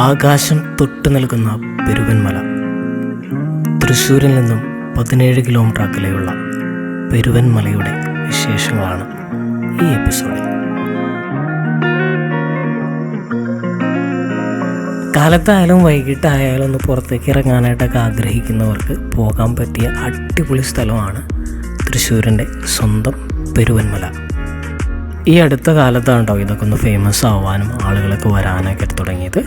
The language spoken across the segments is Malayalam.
ആകാശം തൊട്ടു നിൽക്കുന്ന പെരുവൻമല. തൃശ്ശൂരിൽ നിന്നും 17 കിലോമീറ്റർ അകലെയുള്ള പെരുവൻമലയുടെ വിശേഷങ്ങളാണ് ഈ എപ്പിസോഡിൽ. കാലത്തായാലും വൈകിട്ടായാലും ഒന്ന് പുറത്തേക്ക് ഇറങ്ങാനായിട്ടൊക്കെ ആഗ്രഹിക്കുന്നവർക്ക് പോകാൻ പറ്റിയ അടിപൊളി സ്ഥലമാണ് തൃശ്ശൂരിൻ്റെ സ്വന്തം പെരുവൻമല. ഈ അടുത്ത കാലത്താണ് ഇതൊക്കെ ഒന്ന് ഫേമസ് ആവാനും ആളുകളൊക്കെ വരാനൊക്കെ തുടങ്ങിയത്.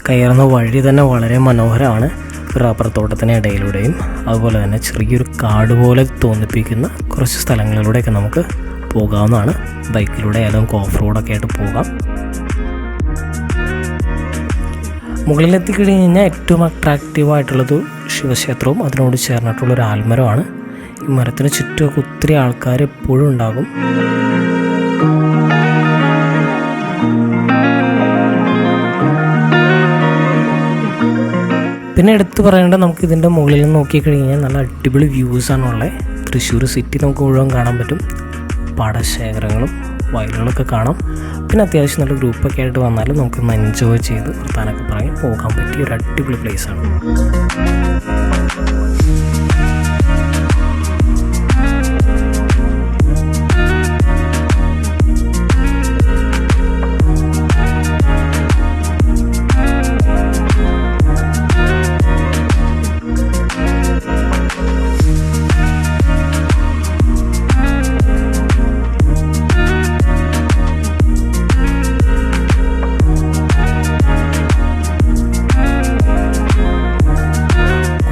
കയറുന്ന വഴി തന്നെ വളരെ മനോഹരമാണ്. റബ്ബർ തോട്ടത്തിന് ഇടയിലൂടെയും അതുപോലെ തന്നെ ചെറിയൊരു കാട് പോലെ തോന്നിപ്പിക്കുന്ന കുറച്ച് സ്ഥലങ്ങളിലൂടെയൊക്കെ നമുക്ക് പോകാവുന്നതാണ്. ബൈക്കിലൂടെ ആയാലും നമുക്ക് ഓഫ് റോഡൊക്കെ ആയിട്ട് പോകാം. മുകളിലെത്തിക്കഴിഞ്ഞാൽ ഏറ്റവും അട്രാക്റ്റീവായിട്ടുള്ളത് ശിവക്ഷേത്രവും അതിനോട് ചേർന്നിട്ടുള്ളൊരു ആൽമരമാണ്. ഈ മരത്തിന് ചുറ്റുമൊക്കെ ഒത്തിരി ആൾക്കാർ എപ്പോഴും ഉണ്ടാകും. പിന്നെ എടുത്ത് പറയേണ്ടത്, നമുക്ക് ഇതിൻ്റെ മുകളിൽ നിന്ന് നോക്കിക്കഴിഞ്ഞാൽ നല്ല അടിപൊളി വ്യൂസാണുള്ളത്. തൃശ്ശൂർ സിറ്റി നമുക്ക് മുഴുവൻ കാണാൻ പറ്റും. പാടശേഖരങ്ങളും വയലുകളൊക്കെ കാണാം. പിന്നെ അത്യാവശ്യം നല്ല ഗ്രൂപ്പൊക്കെ ആയിട്ട് വന്നാലും നമുക്കൊന്ന് എൻജോയ് ചെയ്ത് വർത്താനൊക്കെ പറഞ്ഞ് പോകാൻ പറ്റിയ ഒരു അടിപൊളി പ്ലേസാണ്.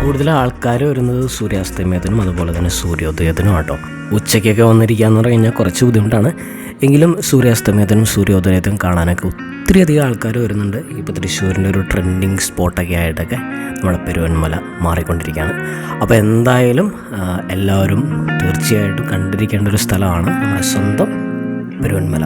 കൂടുതൽ ആൾക്കാർ വരുന്നത് സൂര്യാസ്തമയത്തിനും അതുപോലെ തന്നെ സൂര്യോദയത്തിനും ആട്ടോ. ഉച്ചയ്ക്കൊക്കെ വന്നിരിക്കുക എന്ന് പറഞ്ഞു കഴിഞ്ഞാൽ കുറച്ച് ബുദ്ധിമുട്ടാണ്. എങ്കിലും സൂര്യാസ്തമയത്തിനും സൂര്യോദയത്തിനും കാണാനൊക്കെ ഒത്തിരി അധികം ആൾക്കാർ വരുന്നുണ്ട്. ഇപ്പോൾ തൃശ്ശൂരിൻ്റെ ഒരു ട്രെൻഡിങ് സ്പോട്ടൊക്കെ ആയിട്ടൊക്കെ നമ്മുടെ പെരുവൻമല മാറിക്കൊണ്ടിരിക്കുകയാണ്. അപ്പോൾ എന്തായാലും എല്ലാവരും തീർച്ചയായിട്ടും കണ്ടിരിക്കേണ്ട ഒരു സ്ഥലമാണ് നമ്മുടെ സ്വന്തം പെരുവൻമല.